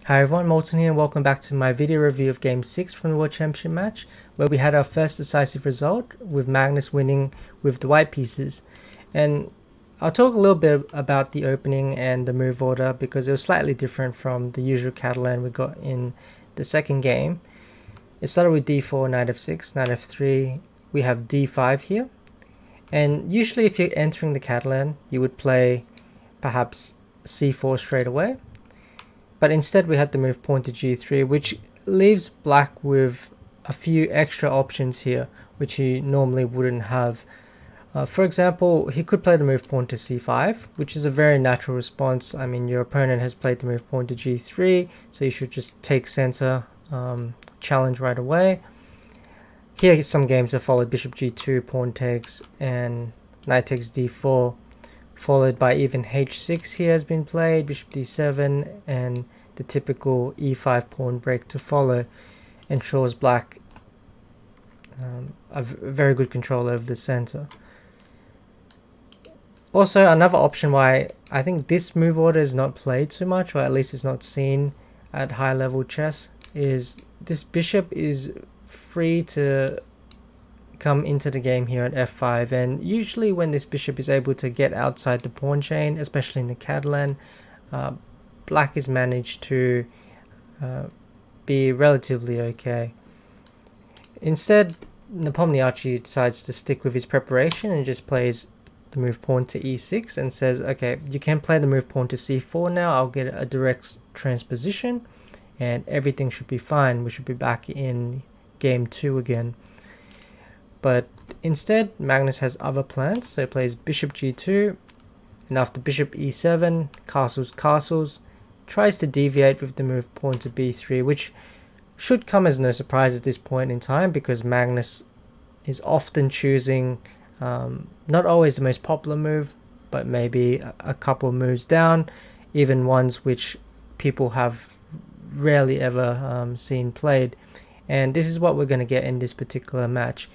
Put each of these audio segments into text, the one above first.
Hi everyone, Molten here and welcome back to my video review of Game 6 from the World Championship match, where we had our first decisive result with Magnus winning with the white pieces. And I'll talk a little bit about the opening and the move order because it was slightly different from the usual Catalan we got in the second game. It started with d4, knight f6, knight f3, we have d5 here. And usually if you're entering the Catalan, you would play perhaps c4 straight away. But instead we had to move pawn to g3, which leaves black with a few extra options here, which he normally wouldn't have. For example, he could play the move pawn to c5, which is a very natural response. I mean, your opponent has played the move pawn to g3, so you should just take center, challenge right away. Here some games have followed bishop g2, pawn takes, and knight takes d4. Followed by even h6 here has been played, bishop d7, and the typical e5 pawn break to follow ensures black a very good control over the center. Also, another option why I think this move order is not played too much, or at least it's not seen at high level chess, is this bishop is free to come into the game here at f5, and usually when this bishop is able to get outside the pawn chain, especially in the Catalan, black is managed to be relatively okay. Instead, Nepomniachtchi decides to stick with his preparation and just plays the move pawn to e6 and says, okay, you can play the move pawn to c4 now, I'll get a direct transposition and everything should be fine. We should be back in game 2 again. But instead, Magnus has other plans, so he plays bishop g2, and after bishop e7, castles, tries to deviate with the move pawn to b3, which should come as no surprise at this point in time because Magnus is often choosing not always the most popular move, but maybe a couple of moves down, even ones which people have rarely ever seen played. And this is what we're going to get in this particular match.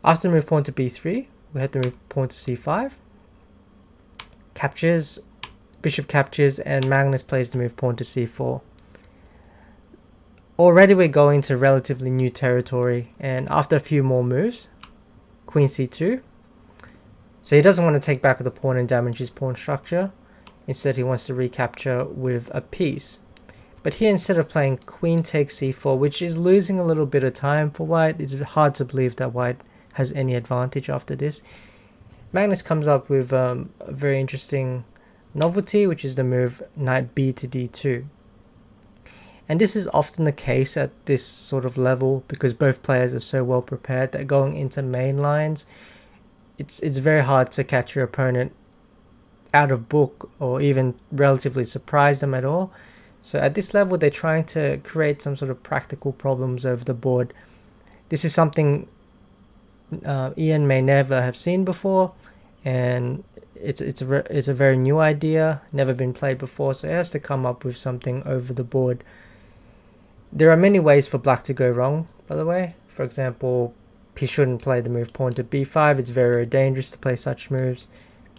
After the move pawn to b3, we had to move pawn to c5. Captures, bishop captures, and Magnus plays the move pawn to c4. Already we're going to relatively new territory, and after a few more moves, queen c2. So he doesn't want to take back the pawn and damage his pawn structure. Instead he wants to recapture with a piece. But here, instead of playing queen takes c4, which is losing a little bit of time for white, it's hard to believe that white has any advantage after this, Magnus comes up with a very interesting novelty, which is the move knight b to d2. And this is often the case at this sort of level because both players are so well prepared that going into main lines, it's very hard to catch your opponent out of book or even relatively surprise them at all. So at this level, they're trying to create some sort of practical problems over the board. This is something Ian may never have seen before, and it's a very new idea, never been played before, so he has to come up with something over the board. There are many ways for black to go wrong, by the way. For example, he shouldn't play the move pawn to b5. It's very, very dangerous to play such moves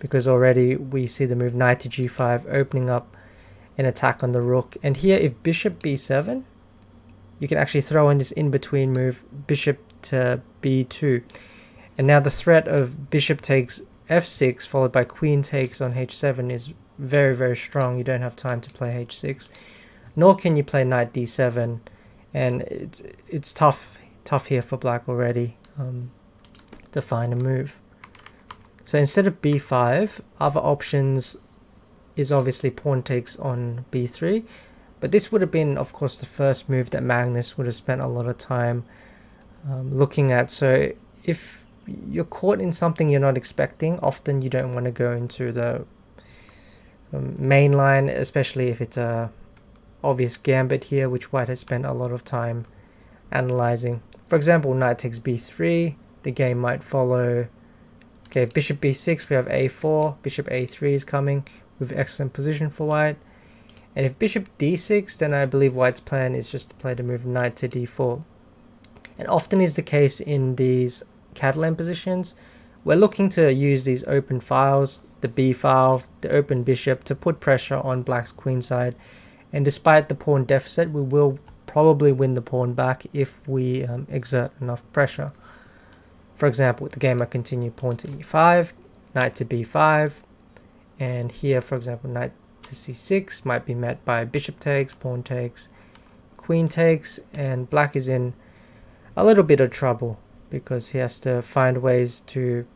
because already we see the move knight to g5 opening up an attack on the rook. And here, if bishop b7, you can actually throw in this in-between move, bishop to b2. And now the threat of bishop takes f6 followed by queen takes on h7 is very, very strong. You don't have time to play h6. Nor can you play knight d7. And it's tough here for black already to find a move. So instead of b5, other options is obviously pawn takes on b3. But this would have been, of course, the first move that Magnus would have spent a lot of time looking at. So if you're caught in something you're not expecting, often you don't want to go into the main line, especially if it's a obvious gambit here, which white has spent a lot of time analyzing. For example, knight takes b3, the game might follow. Okay, bishop b6, we have a4, bishop a3 is coming with excellent position for white. And if bishop d6, then I believe white's plan is just to play the move knight to d4. And often is the case in these Catalan positions, we're looking to use these open files, the b file, the open bishop, to put pressure on black's queenside And despite the pawn deficit, we will probably win the pawn back if we exert enough pressure. For example, with the game I continue pawn to e5, knight to b5, and here, for example, knight to c6 might be met by bishop takes, pawn takes, queen takes, and black is in a little bit of trouble because he has to find ways to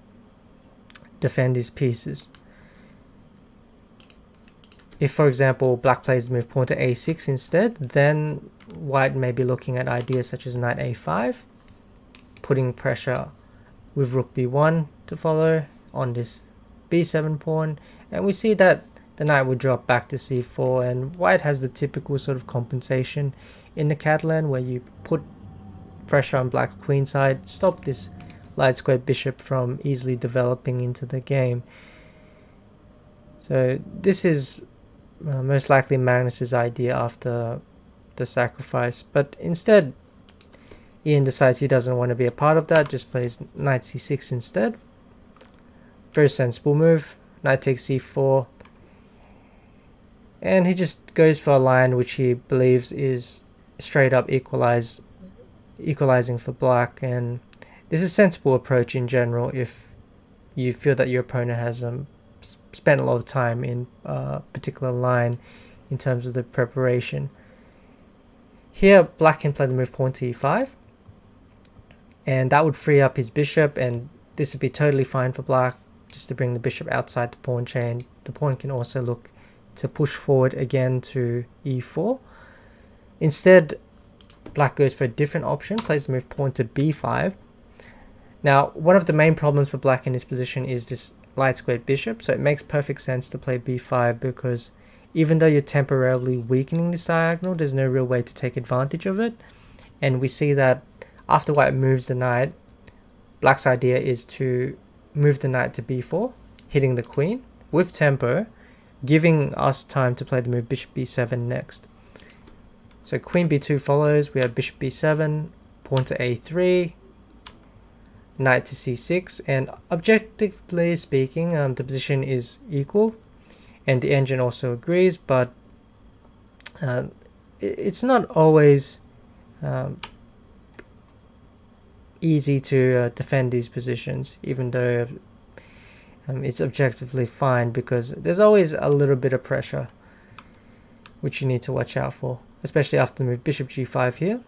defend his pieces. If, for example, black plays the move pawn to a6 instead, then white may be looking at ideas such as knight a5, putting pressure with rook b1 to follow on this b7 pawn, and we see that the knight would drop back to c4, and white has the typical sort of compensation in the Catalan where you put pressure on black's queen side, stop this light square bishop from easily developing into the game. So this is most likely Magnus's idea after the sacrifice, but instead Ian decides he doesn't want to be a part of that, just plays knight c6 instead. Very sensible move. Knight takes c4, and he just goes for a line which he believes is straight up equalizing for black, and this is a sensible approach in general if you feel that your opponent has spent a lot of time in a particular line in terms of the preparation. Here black can play the move pawn to e5, and that would free up his bishop, and this would be totally fine for black, just to bring the bishop outside the pawn chain. The pawn can also look to push forward again to e4. Instead, black goes for a different option, plays the move pawn to b5. Now, one of the main problems for black in this position is this light squared bishop, so it makes perfect sense to play b5 because even though you're temporarily weakening this diagonal, there's no real way to take advantage of it. And we see that after white moves the knight, black's idea is to move the knight to b4, hitting the queen with tempo, giving us time to play the move bishop b7 next. So queen b2 follows, we have bishop b7, pawn to a3, knight to c6, and objectively speaking, the position is equal, and the engine also agrees, but it's not always easy to defend these positions, even though it's objectively fine, because there's always a little bit of pressure which you need to watch out for, especially after the move bishop g5 here,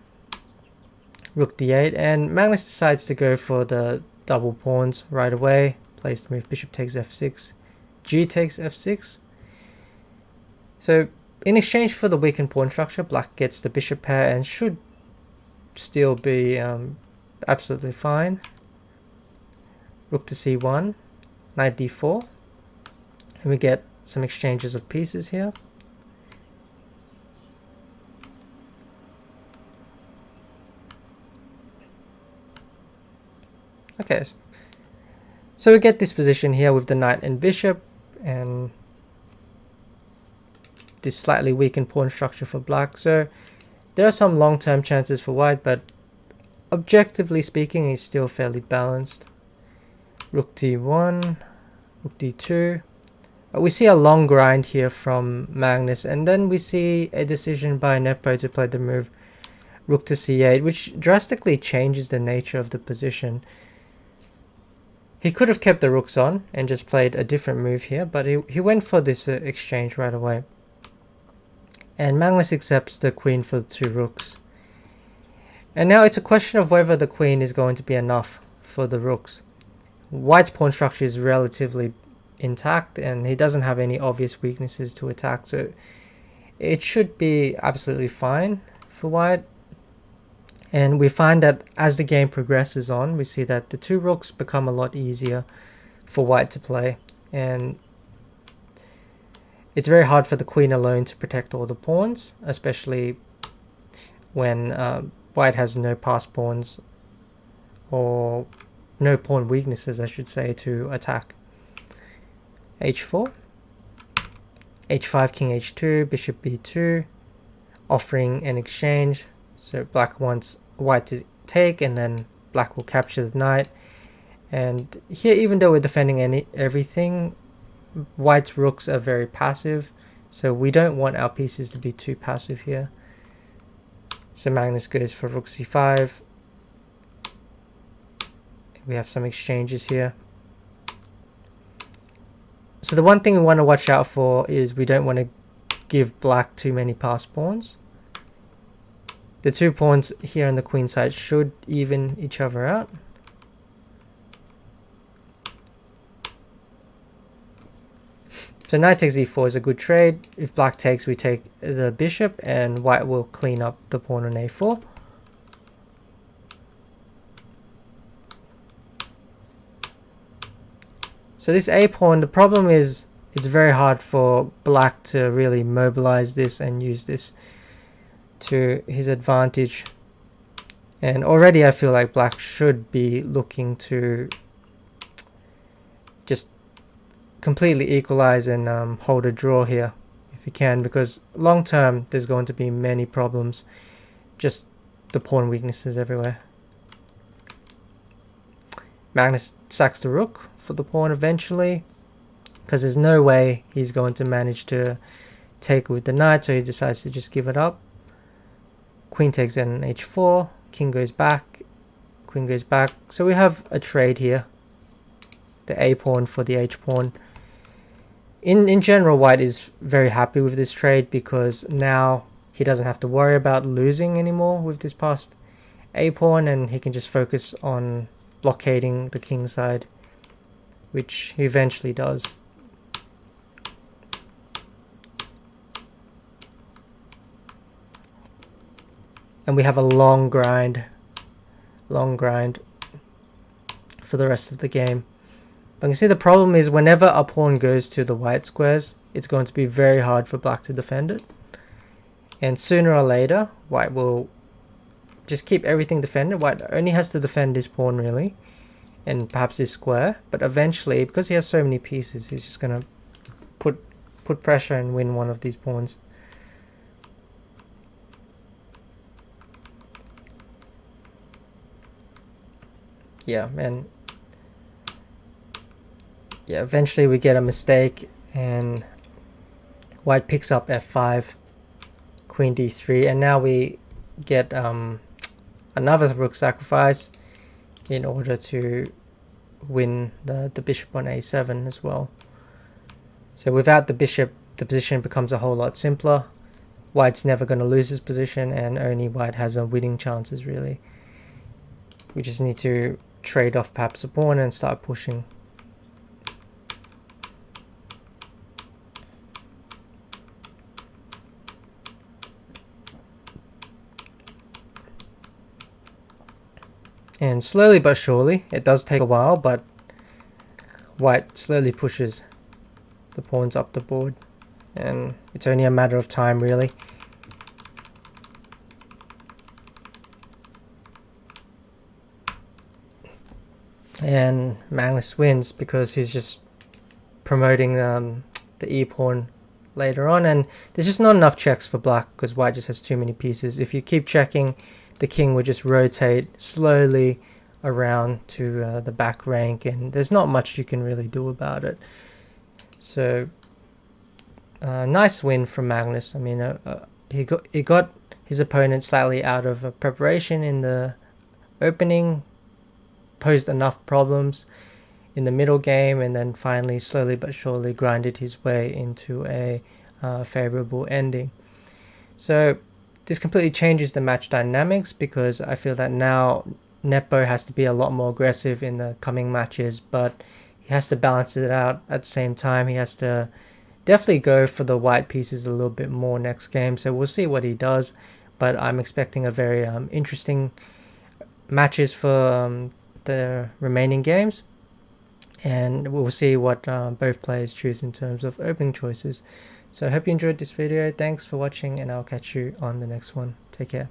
rook d8, and Magnus decides to go for the double pawns right away, plays the move bishop takes f6, g takes f6. So in exchange for the weakened pawn structure, black gets the bishop pair and should still be absolutely fine. Rook to c1, knight d4, and we get some exchanges of pieces here. Okay, so we get this position here with the knight and bishop, and this slightly weakened pawn structure for black. So there are some long-term chances for white, but objectively speaking, it's still fairly balanced. Rook d1, rook d2. We see a long grind here from Magnus, and then we see a decision by Nepo to play the move rook to c8, which drastically changes the nature of the position. He could have kept the rooks on and just played a different move here, but he went for this exchange right away. And Magnus accepts the queen for the two rooks. And now it's a question of whether the queen is going to be enough for the rooks. White's pawn structure is relatively intact, and he doesn't have any obvious weaknesses to attack, so it should be absolutely fine for white. And we find that as the game progresses on, we see that the two rooks become a lot easier for white to play, and it's very hard for the queen alone to protect all the pawns, especially when white has no passed pawns, or no pawn weaknesses I should say, to attack. h4, h5, king h2, bishop b2, offering an exchange. So black wants white to take, and then black will capture the knight. And here, even though we're defending everything, white's rooks are very passive, So we don't want our pieces to be too passive here. So Magnus goes for rook c5. We have some exchanges here. So the one thing we want to watch out for is we don't want to give black too many passed pawns. The 2 pawns here on the queen side should even each other out. So knight takes e4 is a good trade. If black takes, we take the bishop, and white will clean up the pawn on a4. So this a pawn, the problem is it's very hard for black to really mobilize this and use this to his advantage. And already I feel like black should be looking to just completely equalize and hold a draw here if you can, because long term there's going to be many problems, just the pawn weaknesses everywhere. Magnus sacks the rook for the pawn eventually, because there's no way he's going to manage to take with the knight, so he decides to just give it up. Queen takes in h4, king goes back, queen goes back. So we have a trade here, the a pawn for the h pawn. In general, white is very happy with this trade because now he doesn't have to worry about losing anymore with this passed a pawn, and he can just focus on blockading the king side, which he eventually does. And we have a long grind for the rest of the game. But you can see the problem is whenever a pawn goes to the white squares, it's going to be very hard for black to defend it. And sooner or later, white will just keep everything defended. White only has to defend this pawn really, and perhaps this square. But eventually, because he has so many pieces, he's just going to put pressure and win one of these pawns. Yeah, and yeah, eventually we get a mistake and white picks up f5, queen d3, and now we get another rook sacrifice in order to win the bishop on a7 as well. So without the bishop, the position becomes a whole lot simpler. White's never going to lose his position, and only white has a winning chances really. We just need to trade off perhaps a pawn and start pushing. And slowly but surely, it does take a while, but white slowly pushes the pawns up the board, and it's only a matter of time really. And Magnus wins because he's just promoting the e-pawn later on, and there's just not enough checks for black because white just has too many pieces. If you keep checking, the king would just rotate slowly around to the back rank, and there's not much you can really do about it. So nice win from Magnus. I mean, he got his opponent slightly out of preparation in the opening, posed enough problems in the middle game, and then finally slowly but surely grinded his way into a favorable ending. So this completely changes the match dynamics, because I feel that now Nepo has to be a lot more aggressive in the coming matches, but he has to balance it out at the same time. He has to definitely go for the white pieces a little bit more next game, so we'll see what he does. But I'm expecting a very interesting matches for the remaining games, and we'll see what both players choose in terms of opening choices. So I hope you enjoyed this video. Thanks for watching, and I'll catch you on the next one. Take care.